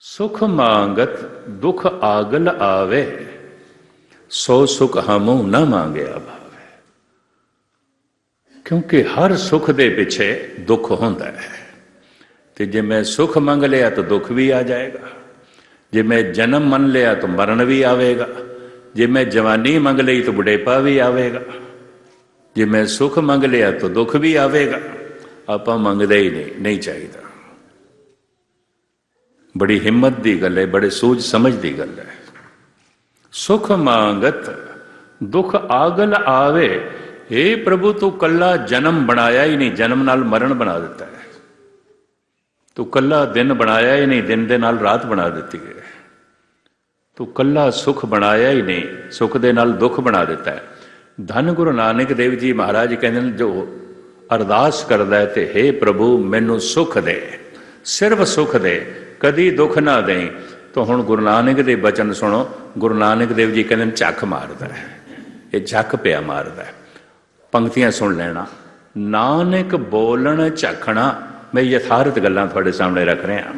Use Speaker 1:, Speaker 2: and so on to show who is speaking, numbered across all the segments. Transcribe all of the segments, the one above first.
Speaker 1: सुख मांगत दुख आगल आवे, सो सुख हमू न मांगे भावे। क्योंकि हर सुख दे पिछे दुख होंदा है। तो जे मैं सुख मंग लिया तो दुख भी आ जाएगा, जे मैं जन्म मन लिया तो मरण भी आवेगा, जे मैं जवानी मंग ली तो बुढ़ेपा भी आवेगा, जे मैं सुख मंग लिया तो दुख भी आवेगा। आप मंगदे ही नहीं चाहिए। बड़ी हिम्मत की गल है, बड़े सूझ समझ की गल है। सुख मांगत दुख आगल आवे, हे प्रभु तू कला जन्म बनाया ही नहीं, जन्म नाल मरण बना देता है। तू कला दिन बनाया ही नहीं, दिन दे नाल रात बना देती है। तू कला सुख बनाया ही नहीं, सुख दे नाल दुख बना देता है। धन गुरु नानक देव जी महाराज कहते हैं, जो अरदास करता है तो हे प्रभु मैनू सुख दे, सिर्फ सुख दे, कदी दुख ना दें। तो हुण गुरु नानक दे बचन सुनो। गुरु नानक देव जी कहते झक मारदा है, ये झक पिया मारदा है। पंक्तियां सुन लेना। नानक बोलन झखना, मैं यथार्थ गल्लां तुहाडे सामने रख रहा।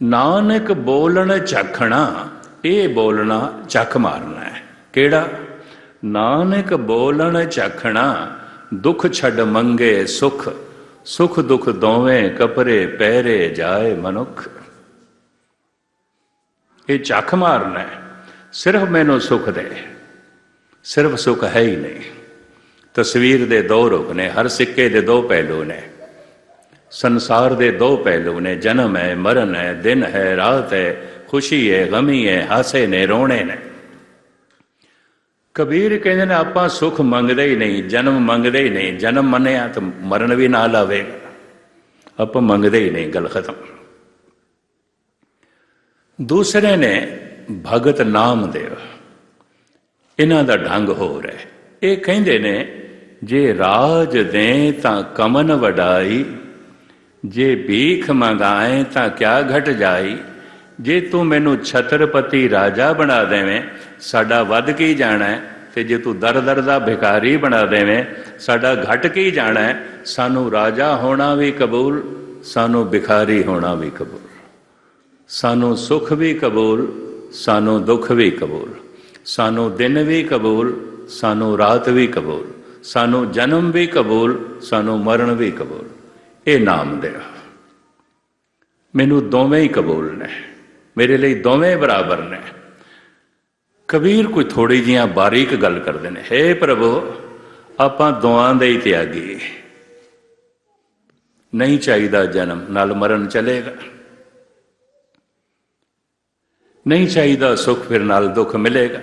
Speaker 1: नानक बोलन झखना, ये बोलना झक मारना है। केड़ा? नानक बोलन झखना, दुख छड़ मंगे सुख, सुख दुख दोवें कपरे पैरे जाए मनुख। ये झक मारना है, सिर्फ मैनू सुख दे। सिर्फ सुख है ही नहीं। तस्वीर दे दो रुख ने, हर सिक्के दे दो पहलू ने। संसार दे दो पहलू ने, जन्म है मरण है, दिन है रात है, खुशी है गमी है, हासे ने रोने ने। कबीर कहते हैं आप सुख मंगते ही नहीं, जन्म मंगते ही नहीं। जन्म मनिया तो मरण भी नाल आवेगा। आप मंगते ही नहीं, गल खत्म। दूसरे ने भगत नामदेव, इन्हां दा ढंग हो रहा है। ये कहते ने जे राज दें तां कमन वडाई, जे भीख मंगाए तां क्या घट जाई। जे तू मैनू छत्रपति राजा बना देवें, साडा वध की जाना है। तो जे तू दर दर दा भिखारी बना देवें, साडा घट की जाना है। सानू राजा होना भी कबूल, सानू भिखारी होना भी कबूल। सानू सुख भी कबूल, सानू दुख भी कबूल। सानू दिन भी कबूल, सानू रात भी कबूल। सानू जन्म भी कबूल, सानू मरण भी कबूल। ये नामदेव मैनू दोवें ही कबूल ने, मेरे लिए दोवें बराबर ने। कबीर कोई थोड़ी जिहियां बारीक गल करते हैं। हे प्रभु आपां दोआं दे ही त्यागी, नहीं चाहिए जन्म, नाल मरण चलेगा। नहीं चाहिए सुख, फिर नाल दुख मिलेगा।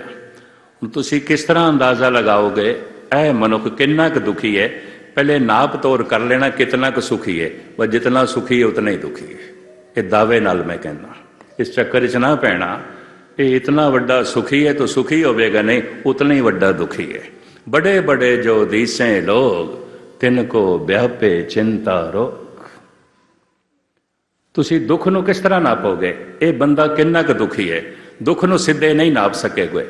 Speaker 1: हुण तुसीं किस तरह अंदाजा लगाओगे ऐ मनुख कितना क दुखी है? पहले नाप तोड़ कर लेना कितना क सुखी है। वह जितना सुखी है उतना ही दुखी है। ये दावे नाल मैं कहना, इस चक्कर च ना पैना। ये इतना वड्डा सुखी है तो सुखी होवेगा नहीं, उतना ही वड्डा दुखी है। बड़े बड़े जो दीसें लोग, तिनको व्यापे चिंता रोग। तुसी दुख नू किस तरह नापोगे? ये बंदा कितना क दुखी है? दुख नू सीधे नहीं नाप सकेगे।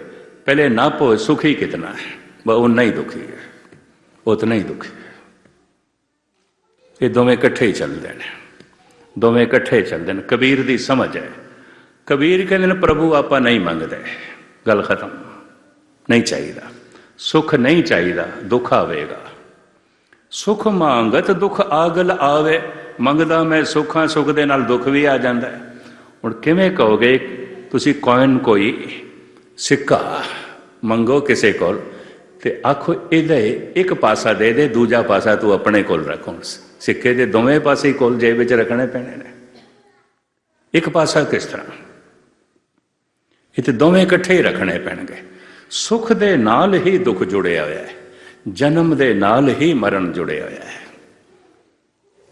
Speaker 1: पहले नापो सुखी कितना है, वह उतना ही दुखी है, उतना ही दुखी है। ये दोवें इकट्ठे ही चलते हैं, दोवें इकट्ठे चलते हैं। कबीर की समझ है। कबीर कहते हैं प्रभु आप नहीं मंगते, गल खत्म। नहीं चाहिए सुख, नहीं चाहिए दुख आवेगा। सुख मांगत दुख आगल आवे, मंगदा मैं सुख हाँ, सुख दे नाल दुख भी आ जाता है। हुण किवें कहोगे? तुसी कॉइन कोई सिक्का मंगो किसी को, ते आखो इहदे एक पासा दे दे, दूजा पासा तू अपने कोल रखो। सिक्के दे दोवें पासे कोल जेब विच रखने पैणे ने। एक पासा किस तरह? ये तो दोवें इकट्ठे ही रखने पैणगे। सुख दे नाल ही दुख जुड़िया होया है, जन्म दे नाल ही मरण जुड़िया होया है।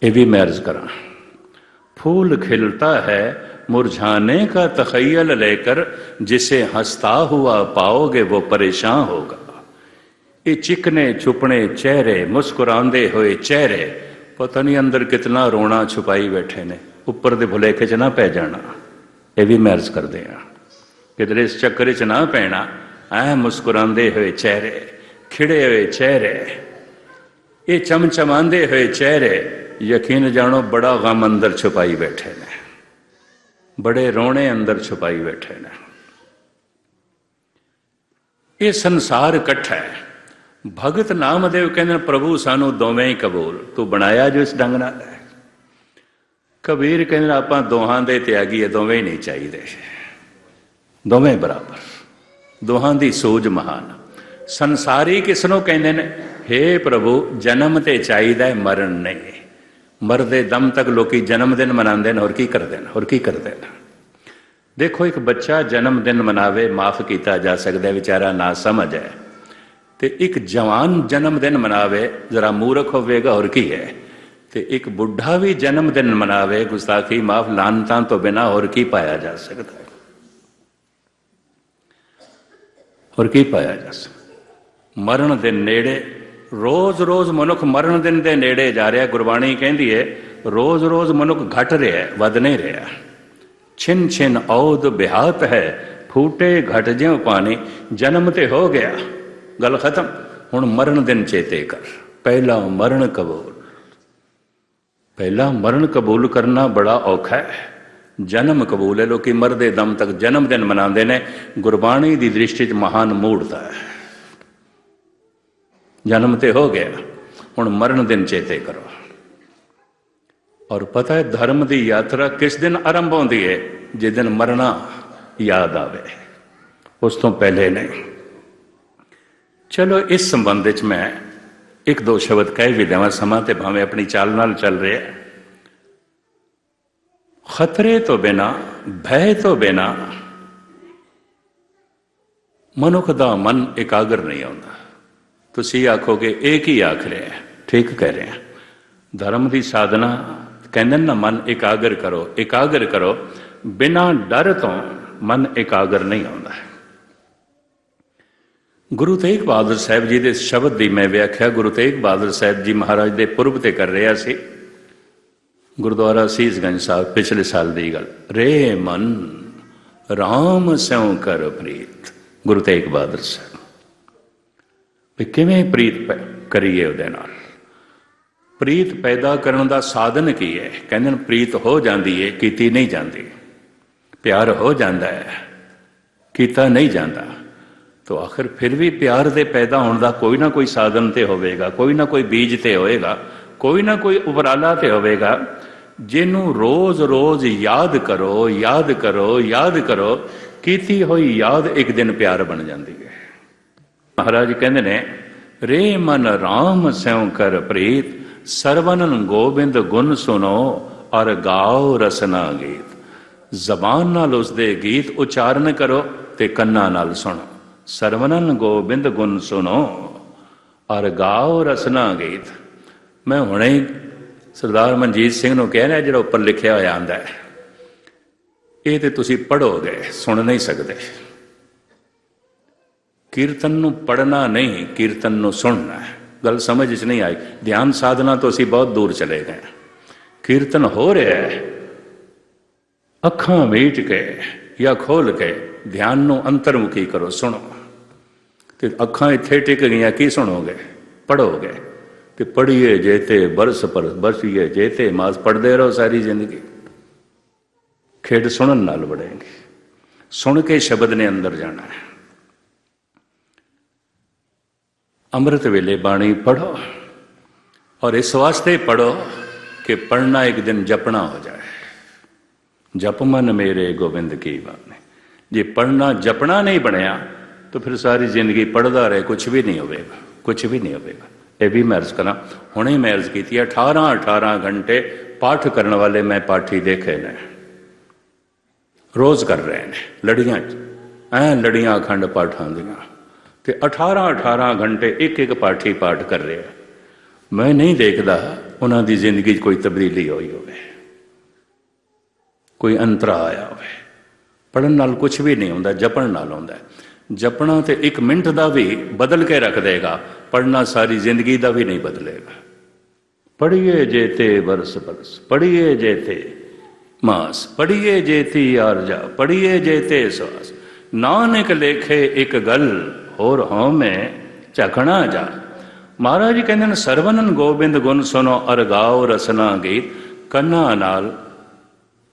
Speaker 1: ये भी मैं अर्ज करा। फूल खिलता है मुरझाने का तखय्युल लेकर, जिसे हंसता हुआ पाओगे वो परेशान होगा। ये चिकने छुपने चेहरे, मुस्कुरांदे हुए चेहरे, पता नहीं अंदर कितना रोना छुपाई बैठे ने। उपर दे भुलेखे च ना पै जाना। ये भी मैं अर्ज कर दिया, किधरे इस चक्कर च ना पैना। ऐ मुस्कुरांदे हुए चेहरे, खिड़े हुए चेहरे, ये चमचमांदे हुए चेहरे, यकीन जानो बड़ा गम अंदर छुपाई बैठे ने। बड़े रोने अंदर छुपाई बैठे ने। ये संसार इकट्ठा है। भगत नामदेव कहते प्रभु सानू दोवें ही कबूल, तू बनाया जो इस ढंग नाल है। कबीर कहते आपां दोहां दे त्यागी है, दोवें ही नहीं चाहिए, दोवें बराबर, दोहां दी सूझ महान। संसारी किसनों कहते ने, हे प्रभु जन्म ते चाहिए मरण नहीं। मरदे दम तक लोग जन्मदिन मनाते हैं, और की करते हैं, और की करते हैं। देखो एक बच्चा जन्मदिन मनावे माफ किया जा सकता है, बेचारा ना समझ है। तो एक जवान जन्मदिन मनावे जरा मूर्ख होवेगा, और की है। तो एक बुढ़ा भी जन्मदिन मनावे गुस्ताखी माफ लानतां तो बिना और की पाया जा सकता है, और की पाया जा सकता। मरण दिन नेड़े, रोज रोज मनुख मरण दिन के नेड़े जा रहा। गुरबाणी कहती है रोज रोज मनुख घट रहा है, वध नहीं रहा। छिन छिन औद बिहात है, फूटे घट ज्यों पानी। जन्म ते हो गया, गल खत्म। हुण मरण दिन चेते कर, पहला मरण कबूल। पहला मरण कबूल करना बड़ा औखा है, जन्म कबूल है। लोग मरदे दम तक जन्मदिन मनाते हैं। गुरबाणी की दृष्टि महान मूर्ता है। जन्म ते हो गया, हुण मरण दिन चेते करो। और पता है धर्म की यात्रा किस दिन आरंभ होती है? जिस दिन मरना याद आवे, उस तो पहले नहीं। चलो इस संबंध में मैं एक दो शब्द कह भी देव। समा तो भावें अपनी चाल नाल चल रहे हैं। खतरे तो बिना, भय तो बिना मनुख का मन एकाग्र नहीं होता। तुसी आखोगे एक ही आख रहे हैं, ठीक कह रहे हैं। धर्म की साधना कहते ना मन एकाग्र करो, एकाग्र करो। बिना डर तो मन एकाग्र नहीं होता है। गुरु तेग बहादुर साहब जी के शब्द की मैं व्याख्या गुरु तेग बहादुर साहब जी महाराज के पुरब से कर रहा सी। गुरुद्वारा सीसगंज साहब पिछले साल की गल। रे मन राम स्यों कर प्रीत, गुरु तेग बहादुर साहब। भी किवें प्रीत करिए उहदे नाल? प्रीत पैदा करने का साधन की है? कहते प्रीत हो जाती है, कीती नहीं जाती। प्यार हो जाता है, कीता नहीं जाता। तो आखिर फिर भी प्यार के पैदा होने का कोई ना कोई साधन तो होवेगा, कोई ना कोई बीज तो होएगा, कोई ना कोई उपराला तो होवेगा। जिन्हों रोज रोज याद करो, याद करो, याद करो, कीती हुई याद एक दिन प्यार बन जाती है। महाराज कहते ने रे मन राम स्यों कर प्रीत, सरवनन गोबिंद गुण सुनो और गाओ रसना गीत। जबान नाल उसदे गीत उचारण करो ते कन्ना नाल सुनो। सरवनन गोबिंद गुण सुनो और गाओ रसना गीत। मैं हुणे सरदार मनजीत सिंह नूं कह रहा, जिहड़ा उपर लिखिया होया आंदा है, ये तो तुसीं पढ़ोगे, सुन नहीं सकते। कीर्तन नूं पढ़ना नहीं, कीर्तन नूं सुनना है। गल समझ च नहीं आई। ध्यान साधना तो असीं बहुत दूर चले गए। कीर्तन हो रहा है, अखां मीट के या खोल के ध्यान नूं अंतर्मुखी करो, सुनो। तो अखां इत्थे टिक गईयां, की सुनोगे? पढ़ोगे। तो पढ़िए जेते बरस पर बरसिए जेते मास, पढ़ते रहो सारी जिंदगी। खेड सुनन नाल बढ़ेगी। सुन के शब्द ने अंदर जाना है। अमृत वेले बाणी पढ़ो, और इस वास्ते पढ़ो कि पढ़ना एक दिन जपना हो जाए। जप मन मेरे गोविंद की बाणी। जे पढ़ना जपना नहीं बनया तो फिर सारी जिंदगी पढ़ता रहे, कुछ भी नहीं होगा, कुछ भी नहीं होगा। ये भी मैं अर्ज करा, हुणे मैं अर्ज की 18 घंटे पाठ करने वाले मैं पाठी देखे ने, रोज कर रहे हैं लड़ियां, लड़ियां अखंड पाठां दियां। तो 18 घंटे एक एक पाठी पाठ कर रहे हैं। मैं नहीं देखता उन्होंने जिंदगी कोई तब्दीली हुई हो, कोई अंतरा आया हो। पढ़न नाल कुछ भी नहीं होता, जपन नाल होता है। जपना तो एक मिनट का भी बदल के रख देगा, पढ़ना सारी जिंदगी का भी नहीं बदलेगा। पढ़िए जेते बरस बरस, पढ़िए जेते मास, पढ़िए जेती आरजा, पढ़िए जेते श्वास। नानक लेखे एक गल और हों में झखना जा। महाराज जी कहते हैं सरवनन गोबिंद गुण सुनो और गाओ रसना गीत। कन्ना नाल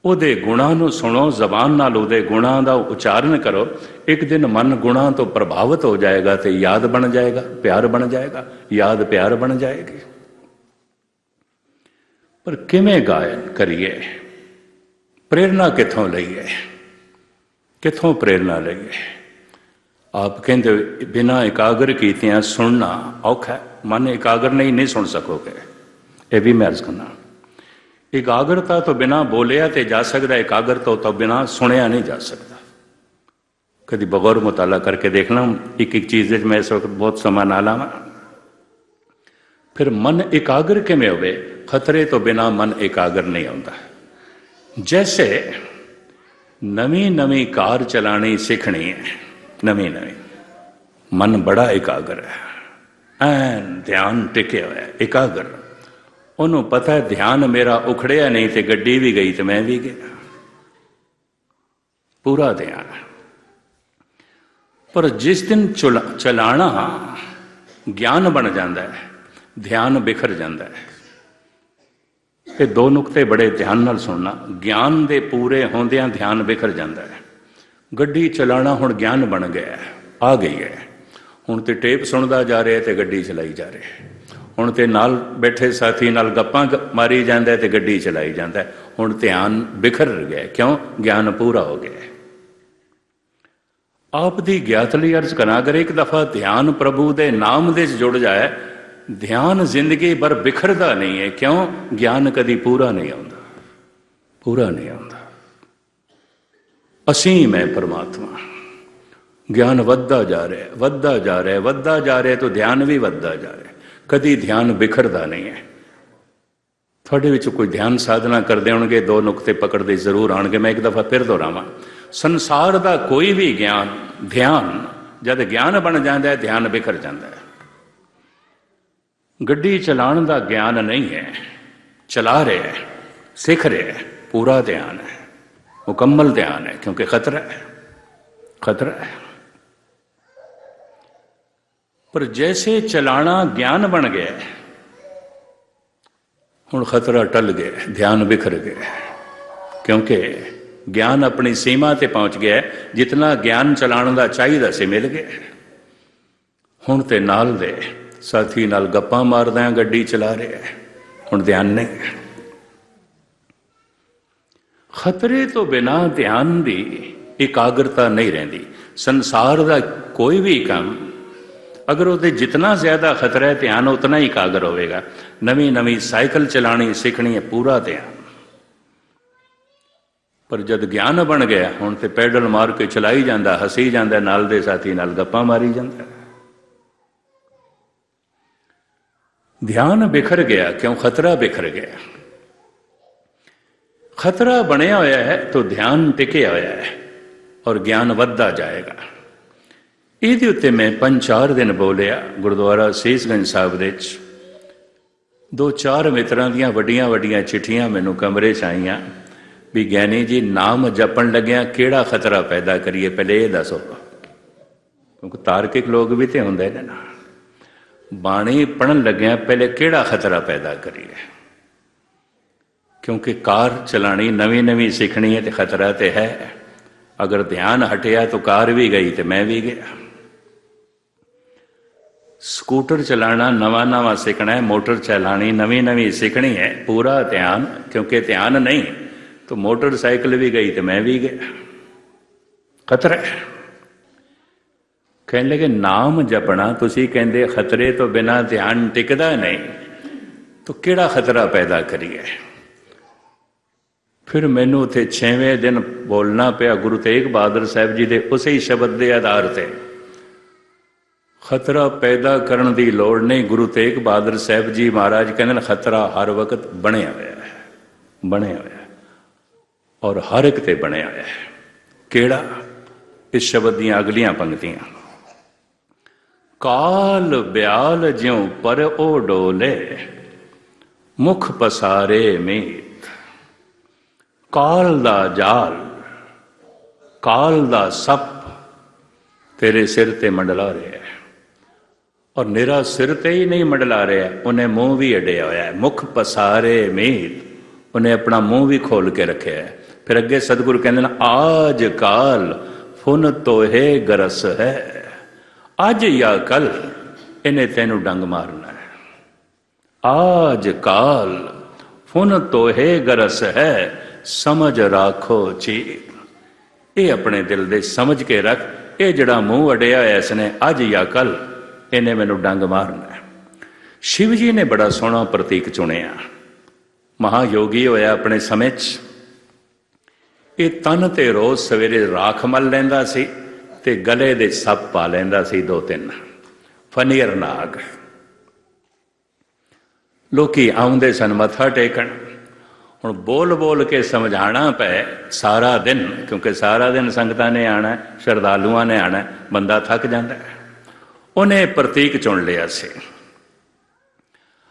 Speaker 1: ਉਹਦੇ ਗੁਣਾਂ ਨੂੰ ਸੁਣੋ, ਜ਼ਬਾਨ ਨਾਲ ਉਹਦੇ ਗੁਣਾਂ ਦਾ ਉਚਾਰਨ ਕਰੋ। ਇੱਕ ਦਿਨ ਮਨ ਗੁਣਾਂ ਤੋਂ ਪ੍ਰਭਾਵਿਤ ਹੋ ਜਾਏਗਾ ਤੇ ਯਾਦ ਬਣ ਜਾਏਗਾ, ਪਿਆਰ ਬਣ ਜਾਏਗਾ, ਯਾਦ ਪਿਆਰ ਬਣ ਜਾਏਗੀ। ਪਰ ਕਿਵੇਂ ਗਾਇਨ ਕਰੀਏ? ਪ੍ਰੇਰਨਾ ਕਿੱਥੋਂ ਲਈਏ? ਕਿੱਥੋਂ ਪ੍ਰੇਰਨਾ ਲਈਏ? ਆਪ ਕਹਿੰਦੇ ਬਿਨਾਂ ਇਕਾਗਰ ਕੀਤਿਆਂ ਸੁਣਨਾ ਔਖਾ। ਮਨ ਇਕਾਗਰ ਨਹੀਂ ਸੁਣ ਸਕੋਗੇ। ਇਹ ਵੀ ਮੈਂ ਅਰਜ਼ ਕਰਨਾ, ਇਕਾਗਰਤਾ ਤੋਂ ਬਿਨਾਂ ਬੋਲਿਆ ਤੇ ਜਾ ਸਕਦਾ, ਇਕਾਗਰਤਾ ਤੋਂ ਬਿਨਾਂ ਸੁਣਿਆ ਨਹੀਂ ਜਾ ਸਕਦਾ। ਕਦੀ ਬਗੌਰ ਮੁਤਾਲਾ ਕਰਕੇ ਦੇਖਣਾ, ਇੱਕ ਇੱਕ ਚੀਜ਼ ਵਿੱਚ ਮੈਂ ਇਸ ਵਕਤ ਬਹੁਤ ਸਮਾਂ ਨਾ ਲਾਵਾਂ। ਫਿਰ ਮਨ ਇਕਾਗਰ ਕਿਵੇਂ ਹੋਵੇ? ਖਤਰੇ ਤੋਂ ਬਿਨਾਂ ਮਨ ਇਕਾਗਰ ਨਹੀਂ ਹੁੰਦਾ। ਜੈਸੇ ਨਵੀਂ ਨਵੀਂ ਕਾਰ ਚਲਾਣੀ ਸਿੱਖਣੀ ਹੈ, ਨਵੀਂ ਨਵੀਂ, ਮਨ ਬੜਾ ਇਕਾਗਰ ਹੈ, ਐਨ ਧਿਆਨ ਟਿਕਿਆ ਹੋਇਆ, ਇਕਾਗਰ। ਉਹਨੂੰ ਪਤਾ ਧਿਆਨ ਮੇਰਾ ਉਖੜਿਆ ਨਹੀਂ ਤੇ ਗੱਡੀ ਵੀ ਗਈ ਤੇ ਮੈਂ ਵੀ ਗਿਆ, ਪੂਰਾ ਧਿਆਨ। ਪਰ ਜਿਸ ਦਿਨ ਚਲਾਣਾ ਗਿਆਨ ਬਣ ਜਾਂਦਾ ਹੈ, ਧਿਆਨ ਬਿਖਰ ਜਾਂਦਾ ਹੈ। ਇਹ ਦੋ ਨੁਕਤੇ ਬੜੇ ਧਿਆਨ ਨਾਲ ਸੁਣਨਾ। ਗਿਆਨ ਦੇ ਪੂਰੇ ਹੁੰਦਿਆਂ ਧਿਆਨ ਬਿਖਰ ਜਾਂਦਾ ਹੈ। ਗੱਡੀ ਚਲਾਣਾ ਹੁਣ ਗਿਆਨ ਬਣ ਗਿਆ, ਆ ਗਈ ਹੈ। ਹੁਣ ਤੇ ਟੇਪ ਸੁਣਦਾ ਜਾ ਰਿਹਾ ਤੇ ਗੱਡੀ ਚਲਾਈ ਜਾ ਰਿਹਾ। ਹੁਣ ਤੇ ਨਾਲ ਬੈਠੇ ਸਾਥੀ ਨਾਲ ਗੱਪਾਂ ਮਾਰੀ ਜਾਂਦਾ ਤੇ ਗੱਡੀ ਚਲਾਈ ਜਾਂਦਾ। ਹੁਣ ਧਿਆਨ ਬਿਖਰ ਗਿਆ। ਕਿਉਂ? ਗਿਆਨ ਪੂਰਾ ਹੋ ਗਿਆ। ਆਪ ਦੀ ਗਿਆਤ ਲਈ ਅਰਜ਼ ਕਰਾਂ, ਅਗਰ ਇੱਕ ਦਫਾ ਧਿਆਨ ਪ੍ਰਭੂ ਦੇ ਨਾਮ ਦੇ ਜੁੜ ਜਾਏ, ਧਿਆਨ ਜ਼ਿੰਦਗੀ ਭਰ ਬਿਖਰਦਾ ਨਹੀਂ ਹੈ। ਕਿਉਂ? ਗਿਆਨ ਕਦੀ ਪੂਰਾ ਨਹੀਂ ਆਉਂਦਾ, ਪੂਰਾ ਨਹੀਂ ਆਉਂਦਾ। ਅਸੀਮ ਹੈ ਪਰਮਾਤਮਾ। ਗਿਆਨ ਵੱਧਦਾ ਜਾ ਰਿਹਾ, ਵੱਧਦਾ ਜਾ ਰਿਹਾ, ਵੱਧਦਾ ਜਾ ਰਿਹਾ, ਤਾਂ ਧਿਆਨ ਵੀ ਵੱਧਦਾ ਜਾ ਰਿਹਾ। ਕਦੀ ਧਿਆਨ ਬਿਖਰਦਾ ਨਹੀਂ ਹੈ। ਤੁਹਾਡੇ ਵਿੱਚ ਕੋਈ ਧਿਆਨ ਸਾਧਨਾ ਕਰਦੇ ਹੋਣਗੇ, ਦੋ ਨੁਕਤੇ ਪਕੜਦੇ ਜ਼ਰੂਰ ਆਉਣਗੇ। ਮੈਂ ਇੱਕ ਦਫਾ ਫਿਰ ਦੁਹਰਾਵਾਂ, ਸੰਸਾਰ ਦਾ ਕੋਈ ਵੀ ਗਿਆਨ, ਧਿਆਨ ਜਦ ਗਿਆਨ ਬਣ ਜਾਂਦਾ ਹੈ, ਧਿਆਨ ਬਿਖਰ ਜਾਂਦਾ ਹੈ। ਗੱਡੀ ਚਲਾਉਣ ਦਾ ਗਿਆਨ ਨਹੀਂ ਹੈ, ਚਲਾ ਰਿਹਾ ਹੈ, ਸਿੱਖ ਰਿਹਾ ਹੈ, ਪੂਰਾ ਧਿਆਨ ਹੈ, ਮੁਕੰਮਲ ਧਿਆਨ ਹੈ, ਕਿਉਂਕਿ ਖਤਰਾ ਹੈ, ਖਤਰਾ ਹੈ। ਪਰ ਜੈਸੇ ਚਲਾਣਾ ਗਿਆਨ ਬਣ ਗਿਆ, ਹੁਣ ਖਤਰਾ ਟਲ ਗਿਆ, ਧਿਆਨ ਬਿਖਰ ਗਿਆ। ਕਿਉਂਕਿ ਗਿਆਨ ਆਪਣੀ ਸੀਮਾ ਤੇ ਪਹੁੰਚ ਗਿਆ। ਜਿਤਨਾ ਗਿਆਨ ਚਲਾਉਣ ਦਾ ਚਾਹੀਦਾ ਸੀ ਮਿਲ ਗਿਆ। ਹੁਣ ਤੇ ਨਾਲ ਦੇ ਸਾਥੀ ਨਾਲ ਗੱਪਾਂ ਮਾਰਦਾ ਗੱਡੀ ਚਲਾ ਰਿਹਾ, ਹੁਣ ਧਿਆਨ ਨਹੀਂ। ਖਤਰੇ ਤੋਂ ਬਿਨਾਂ ਧਿਆਨ ਦੀ ਇਕਾਗਰਤਾ ਨਹੀਂ ਰਹਿੰਦੀ। ਸੰਸਾਰ ਦਾ ਕੋਈ ਵੀ ਕੰਮ ਅਗਰ ਉਹਦੇ ਜਿਤਨਾ ਜ਼ਿਆਦਾ ਖਤਰਾ ਹੈ, ਧਿਆਨ ਉਤਨਾ ਹੀ ਇਕਾਗਰ ਹੋਵੇਗਾ। ਨਵੀਂ ਨਵੀਂ ਸਾਈਕਲ ਚਲਾਣੀ ਸਿੱਖਣੀ ਹੈ, ਪੂਰਾ ਧਿਆਨ। ਪਰ ਜਦ ਗਿਆਨ ਬਣ ਗਿਆ, ਹੁਣ ਤੇ ਪੈਡਲ ਮਾਰ ਕੇ ਚਲਾਈ ਜਾਂਦਾ, ਹੱਸੀ ਜਾਂਦਾ, ਨਾਲ ਦੇ ਸਾਥੀ ਨਾਲ ਗੱਪਾਂ ਮਾਰੀ ਜਾਂਦਾ। ਧਿਆਨ ਬਿਖਰ ਗਿਆ। ਕਿਉਂ? ਖਤਰਾ ਬਿਖਰ ਗਿਆ। ਖਤਰਾ ਬਣਿਆ ਹੋਇਆ ਹੈ ਤਾਂ ਧਿਆਨ ਟਿਕਿਆ ਹੋਇਆ ਹੈ ਔਰ ਗਿਆਨ ਵੱਧਦਾ ਜਾਏਗਾ। ਇਹਦੇ ਉੱਤੇ ਮੈਂ 5-4 ਦਿਨ ਬੋਲਿਆ ਗੁਰਦੁਆਰਾ ਸੀਸਗੰਜ ਸਾਹਿਬ ਦੇ ਵਿੱਚ। 2-4 ਮਿੱਤਰਾਂ ਦੀਆਂ ਵੱਡੀਆਂ ਵੱਡੀਆਂ ਚਿੱਠੀਆਂ ਮੈਨੂੰ ਕਮਰੇ 'ਚ ਆਈਆਂ ਵੀ ਗਿਆਨੀ ਜੀ, ਨਾਮ ਜਪਣ ਲੱਗਿਆ ਕਿਹੜਾ ਖਤਰਾ ਪੈਦਾ ਕਰੀਏ, ਪਹਿਲੇ ਇਹ ਦੱਸੋ। ਕਿਉਂਕਿ ਤਾਰਕਿਕ ਲੋਕ ਵੀ ਤੇ ਹੁੰਦੇ ਨੇ ਨਾ। ਬਾਣੀ ਪੜ੍ਹਨ ਲੱਗਿਆ ਪਹਿਲੇ ਕਿਹੜਾ ਖਤਰਾ ਪੈਦਾ ਕਰੀਏ, ਕਿਉਂਕਿ ਕਾਰ ਚਲਾਣੀ ਨਵੀਂ ਨਵੀਂ ਸਿੱਖਣੀ ਹੈ ਤੇ ਖਤਰਾ ਤੇ ਹੈ। ਅਗਰ ਧਿਆਨ ਹਟਿਆ ਤਾਂ ਕਾਰ ਵੀ ਗਈ ਤੇ ਮੈਂ ਵੀ ਗਿਆ। ਸਕੂਟਰ ਚਲਾਣਾ ਨਵਾਂ ਨਵਾਂ ਸਿੱਖਣਾ ਹੈ, ਮੋਟਰ ਚਲਾਣੀ ਨਵੀਂ ਨਵੀਂ ਸਿੱਖਣੀ ਹੈ, ਪੂਰਾ ਧਿਆਨ। ਕਿਉਂਕਿ ਧਿਆਨ ਨਹੀਂ ਤਾਂ ਮੋਟਰਸਾਈਕਲ ਵੀ ਗਈ ਤੇ ਮੈਂ ਵੀ ਗਿਆ, ਖਤਰਾ ਹੈ। ਕਹਿਣ ਲੱਗੇ ਨਾਮ ਜਪਣਾ, ਤੁਸੀਂ ਕਹਿੰਦੇ ਖਤਰੇ ਤੋਂ ਬਿਨਾਂ ਧਿਆਨ ਟਿਕਦਾ ਨਹੀਂ, ਤਾਂ ਕਿਹੜਾ ਖਤਰਾ ਪੈਦਾ ਕਰੀਏ। ਫਿਰ ਮੈਨੂੰ ਉੱਥੇ 6ਵੇਂ ਦਿਨ ਬੋਲਣਾ ਪਿਆ ਗੁਰੂ ਤੇਗ ਬਹਾਦਰ ਸਾਹਿਬ ਜੀ ਦੇ ਉਸੇ ਹੀ ਸ਼ਬਦ ਦੇ ਆਧਾਰ ਤੇ। ਖਤਰਾ ਪੈਦਾ ਕਰਨ ਦੀ ਲੋੜ ਨਹੀਂ। ਗੁਰੂ ਤੇਗ ਬਹਾਦਰ ਸਾਹਿਬ ਜੀ ਮਹਾਰਾਜ ਕਹਿੰਦੇ ਨੇ ਖਤਰਾ ਹਰ ਵਕਤ ਬਣਿਆ ਹੋਇਆ ਹੈ, ਬਣਿਆ ਹੋਇਆ ਹੈ, ਔਰ ਹਰ ਇੱਕ ਤੇ ਬਣਿਆ ਹੋਇਆ ਹੈ। ਕਿਹੜਾ? ਇਸ ਸ਼ਬਦ ਦੀਆਂ ਅਗਲੀਆਂ ਪੰਕਤੀਆਂ। ਕਾਲ ਬਿਆਲ ਜਿਉ ਪਰ ਉਹ ਡੋਲੇ, ਮੁਖ ਪਸਾਰੇ ਮੀਤ। ਕਾਲ ਦਾ ਜਾਲ, ਕਾਲ ਦਾ ਸੱਪ ਤੇਰੇ ਸਿਰ ਤੇ ਮੰਡਲਾ ਰਿਹਾ ਹੈ। ਔਰ ਨਿਰਾ ਸਿਰ ਤੇ ਹੀ ਨਹੀਂ ਮੰਡਲਾ ਰਿਹਾ, ਉਹਨੇ ਮੂੰਹ ਵੀ ਅਡਿਆ ਹੋਇਆ ਹੈ। ਮੁਖ ਪਸਾਰੇ ਮੀਤ, ਉਹਨੇ ਆਪਣਾ ਮੂੰਹ ਵੀ ਖੋਲ ਕੇ ਰੱਖਿਆ ਹੈ। फिर अगे सतगुरु कहते हैं आज काल फुन तोहे गरस है, अज या कल इन्हें तेनू डंग मारना है। आज काल फुन तोहे गरस है, समझ राखो चीर। ये अपने दिल दे समझ के रख, ये जड़ा मूँह अड़िया है इसने अज या कल इन्हें मैनू डंग मारना है। शिव जी ने बड़ा सोहना प्रतीक चुनिया। महायोगी होया अपने समय च, ये तन ते रोज सवेरे राख मल लैंदा सी ते गले दे सप पा लैंदा सी 2-3 फनीर नाग। लोकी आउंदे सन मत्था टेकण, हुण बोल बोल के समझाना पै सारा दिन, क्योंकि सारा दिन संगतां ने आना, श्रद्धालुआं ने आना, बंदा थक जांदा है। उन्हें प्रतीक चुन लिया सी।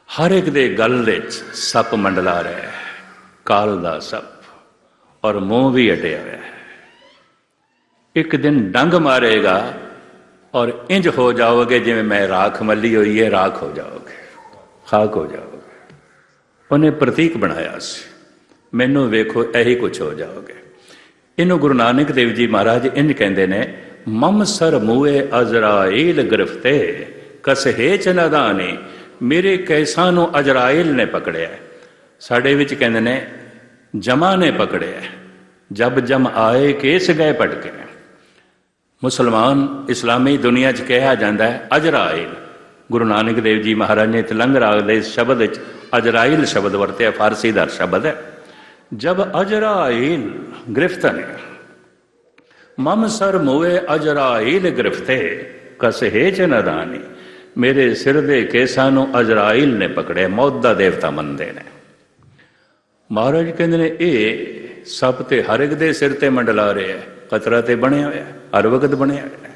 Speaker 1: हर एक दे गल दे सप मंडला रहा है, काल दा सप, और मुंह भी अड्डिया हुआ है। एक दिन डंग मारेगा और इंज हो जाओगे जिवें मैं राख मली हुई है, राख हो जाओगे, खाक हो जाओगे। उन्हें प्रतीक बनाया सी, मैनू वेखो यही कुछ हो जाओगे। इनू गुरु नानक देव जी महाराज इंज कहते ने, मम सर मूए अजराइल गिरफ्ते कस हेच नदानी। मेरे कैसा नू अजराइल ने पकड़िया। साडे विच कहते ने जमा ने पकड़िया, जब जम आए केस गए पटके। मुसलमान इस्लामी दुनिया च कहा जाता है अजराइल। गुरु नानक देव जी महाराज ने तिलंग राग दे शब्द अजराइल शब्द वरत्या, फारसी दा शब्द है। जब अजराइल गिरफ्त ने, मम सर मुए अजराइल गिरफ्ते कस हेच नदानी। मेरे सिर दे केसां नू अजराइल ने पकड़े, मौत दा देवता मनदे ने। महाराज कहते ने ये सप ते हर एक दे सिर ते मंडला रहे है, खतरा ते बनया होया, हर वक्त बनया है।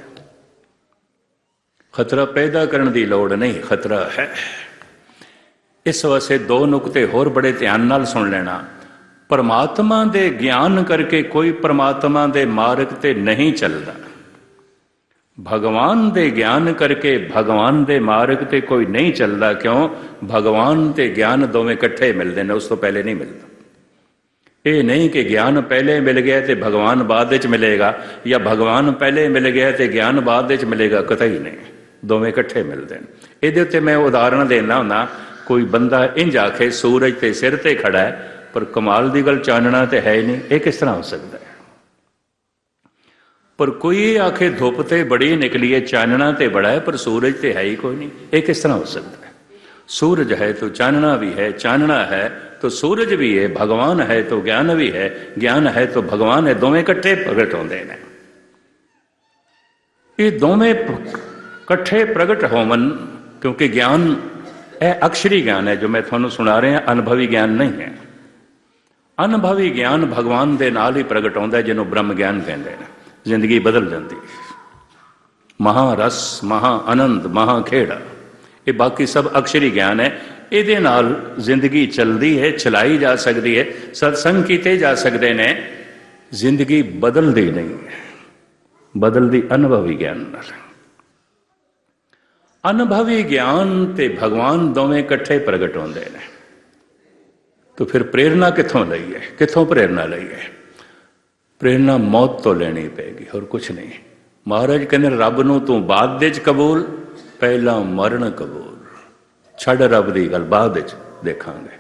Speaker 1: खतरा पैदा करने की लोड़ नहीं, खतरा है। इस वास्ते 2 नुकते होर बड़े ध्यान नाल सुन लेना। परमात्मा दे ज्ञान करके कोई परमात्मा दे मार्ग ते नहीं चलता। भगवान दे ज्ञान करके भगवान दे मार्ग ते कोई नहीं चलता। क्यों? भगवान ते ज्ञान दोवें इकट्ठे मिलते हैं, उस तो पहले नहीं मिलता। ये नहीं कि ज्ञान पहले मिल गया तो भगवान बाद विच मिलेगा, या भगवान पहले मिल गया तो ज्ञान बाद विच मिलेगा, कतई नहीं, दोवें इकट्ठे मिलते हैं। ये उत्ते मैं उदाहरण देना होना, कोई बंदा इंज आखे सूरज ते सिर ते खड़ा है, पर कमाल की गल चानना तो है ही नहीं, ये किस तरह हो सकता है? पर कोई आखे धुप ते बड़ी निकली है, चानना ते बड़ा है, पर सूरज ते है ही कोई नहीं, ये किस तरह हो सकता है? सूरज है तो चानना भी है, चानना है तो सूरज भी है, भगवान है तो ज्ञान भी है, ज्ञान है तो भगवान है, दोवें इकट्ठे प्रगट होंदे ने। ये दोवें इकट्ठे प्रगट होवन, क्योंकि ज्ञान यह अक्षरी ज्ञान है जो मैं थोनू सुना रहा, अनुभवी ज्ञान नहीं है। अनुभवी ज्ञान भगवान दे नाल ही प्रगट होंदा है, जिन्हों ब्रह्म ज्ञान कहते हैं। जिंदगी बदल जाती, महारस, महा आनंद, महा खेड़ा, ये बाकी सब अक्षरी ज्ञान है। ये नाल जिंदगी चलती है, चलाई जा सकती है, सत्संग किए जा सकते हैं, जिंदगी बदलती नहीं है, बदलती अनुभवी ज्ञान नाल। अनुभवी ज्ञान ते भगवान दोवें इकट्ठे प्रगट होंदे ने। तो फिर प्रेरणा कित्थों लईए, कित्थों प्रेरणा लईए? प्रेरणा मौत तो लेनी पेगी, और कुछ नहीं। महाराज कहते रब नूं तू बाद विच कबूल, पहला मरण कबूल। छड़ रब की गल बाद विच देखांगे,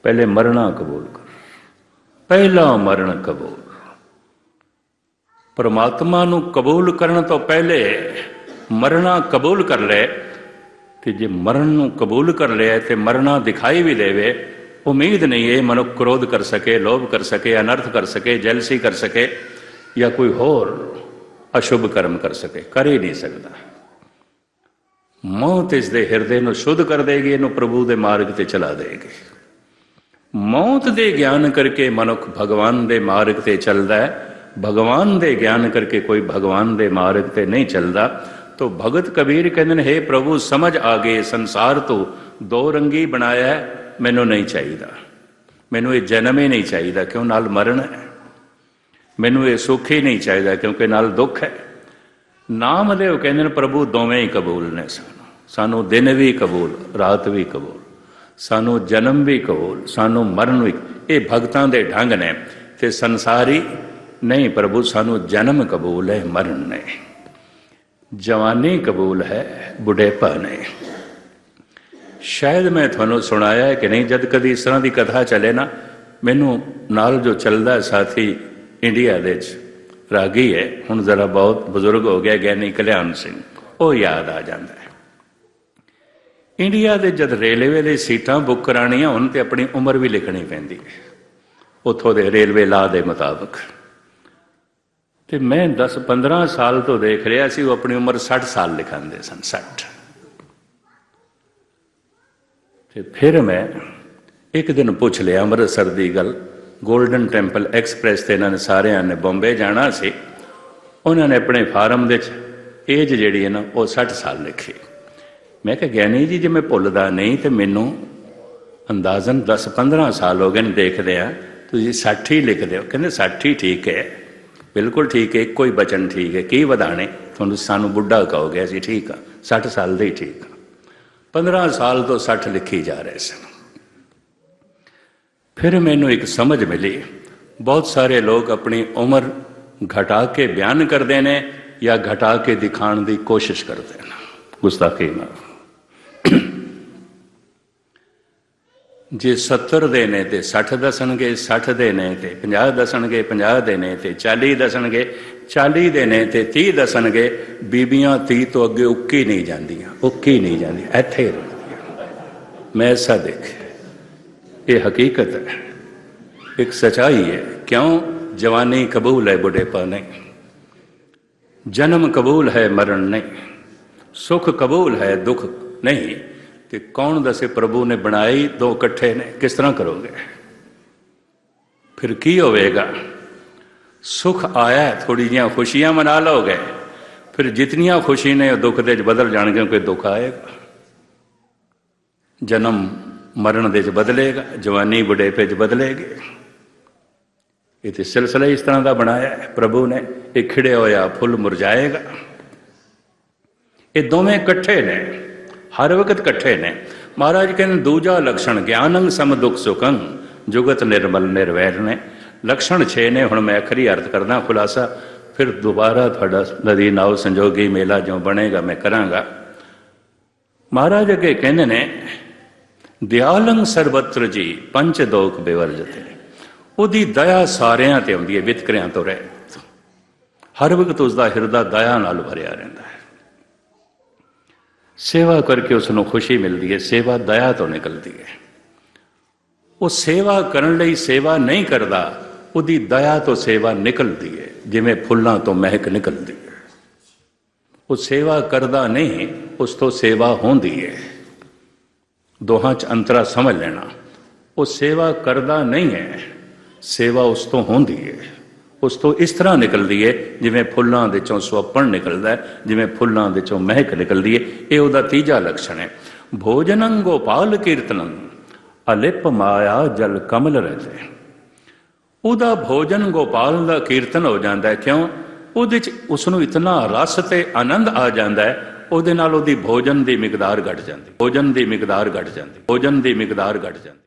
Speaker 1: पहले मरना कबूल कर, पहला मरण कबूल। परमात्मा नूं कबूल करने तो पहले मरना कबूल कर ले, कि जे मरण नूं कबूल कर लिया तो मरना दिखाई भी देवे, उम्मीद नहीं है मनुख क्रोध कर सके, लोभ कर सके, अनर्थ कर सके, जैलसी कर सके, या कोई होर अशुभ कर्म कर सके, कर ही नहीं सकता। मौत इसके हिरदे नूं शुद्ध कर देगी, इनू प्रभु के मार्ग ते चला देगी। मौत दे ज्ञान करके मनुख भगवान दे मार्ग ते चलता है, भगवान दे ज्ञान करके कोई भगवान दे मार्ग ते नहीं चलता। तो भगत कबीर कहते हैं, हे प्रभु समझ आ गए, संसार तो 2 रंगी बनाया है, मैनू नहीं चाहिए, मैनू ये जन्म ही नहीं चाहिए, क्यों नाल मरण है। मैनू ये सुख ही नहीं चाहिए, क्योंकि नाल दुख है। नामदेव कहते हैं प्रभु दोवें ही कबूल ने, सानू दिन भी कबूल, रात भी कबूल, सानू जन्म भी कबूल, सानू मरण भी। ये भगतां दे ढंग ने। ਤੇ ਸੰਸਾਰੀ नहीं प्रभु सानू जन्म कबूल है मरण नहीं, जवानी कबूल है बुढ़ेपा नहीं। शायद मैं थानू सुनाया है कि नहीं, जद कदी इस तरह की कथा चले ना, मैनू नाल जो चलता है साथी इंडिया दे रागी है, हुण जरा बहुत बुजुर्ग हो गया, ज्ञानी कल्याण सिंह, वो याद आ जाता है। इंडिया दे जद रेलवे दी सीटां बुक कराणियां होण ते अपनी उम्र भी लिखनी पैंदी है उत्थों दे रेलवे ला दे मुताबिक। तो मैं 10-15 साल तो देख रहा सी, वो अपनी उम्र 60 साल लिखाते सन, 60। तो फिर मैं एक दिन पूछ लिया अमृतसर की गल, गोल्डन टैंपल एक्सप्रैस से इन्होंने सारे ने बॉम्बे जाना सी, उन्होंने अपने फार्म के एज जी है ना वो 60 साल लिखी। मैं कहा ज्ञानी जी जे मैं भुलदा नहीं तो मैनू अंदाजन 10-15 साल हो गए देखते हैं, तुम 60 ही लिख दो। कहते 60 ही ठीक है, बिल्कुल ठीक है, कोई बचन ठीक है, की वधाने तुहानू सानू बुढ़ा कहोगे, असीं ठीक हाँ 60 साल दे ही ठीक हाँ। 15 साल तो 60 लिखी जा रहे सन। फिर मैनू एक समझ मिली, बहुत सारे लोग अपनी उम्र घटा के बयान करते हैं या घटा के दिखाने की कोशिश करते हैं, गुस्ताखी ना। जे 70 दे ने ते 60 दसणगे, 60 दे ने ते 50 दसणगे, 50 दे ने ते 40 दसणगे, 40 दे ने ते 30 दसणगे। बीबियां 30 तो अगे उक्की नहीं जांदियां, उक्की नहीं जांदियां, इत्थे ही रहिंदियां। मैं ऐसा देखे, ये हकीकत है, एक सच्चाई है। क्यों? जवानी कबूल है बुढ़ेपा नहीं, जन्म कबूल है मरण नहीं, सुख कबूल है दुख नहीं। तो कौन दसे प्रभु ने बनाई दो इकट्ठे ने, किस तरह करोगे? फिर की होवेगा? सुख आया थोड़ी जियां खुशियां मना लोगे, फिर जितनियां खुशी ने दुख दे बदल जाएंगे, क्योंकि दुख आएगा। जन्म मरण दे बदलेगा, जवानी बुढ़ेपे च बदलेगी। ये तो सिलसिला इस तरह का बनाया है प्रभु ने। एक खिड़े होया फुल मुरझाएगा, ये दोवें इकट्ठे ने, हर वक्त कट्ठे ने। महाराज कहते दूजा लक्षण ज्ञानंग सम दुख सुखंग जुगत निर्मल निर्वैर ने। लक्षण 6 ने। हुण मैं आखिरी अर्थ करना खुलासा, फिर दोबारा थोड़ा नदी नाव संजोगी मेला जो बनेगा मैं करांगा। महाराज अगे कहने ने दयालंग सर्वत्र जी पंच दोख बेवर्जते। उहदी दया सारियां ते आउंदी है, वितकरियां तो रहित। हर वक्त उसका हिरदा दया नाल भरिया रहिंदा है। सेवा करके उसनों खुशी मिलती है, सेवा दया तो निकलती है। वो सेवा करने लई सेवा नहीं करता, उसकी दया तो सेवा निकलती है, जिमें फुल्लां तो महक निकलती है। वो सेवा करता नहीं, उस तो सेवा होंदी है। दोहां च अंतरा समझ लेना। वो सेवा करता नहीं है, सेवा उस तो होंदी है। उस तो इस तरह निकलती है जिमें फुल्लां दे चों सुअपण निकलता है, जिमें फुल्लां दे चों महक निकलती है। ये उसका तीजा लक्षण है। भोजनं गोपाल कीर्तनं अलिप माया जल कमल रहते। ਉਹਦਾ भोजन गोपाल का कीर्तन हो जाता है। क्यों? ਉਹਦੇ ਚ ਉਸਨੂੰ इतना रस ते आनंद आ जाता है, ਉਹਦੇ ਨਾਲ ਉਹਦੀ भोजन की मिकदार घट जाती, भोजन की मिकदार घट जाती, भोजन की मिकदार घट जाती।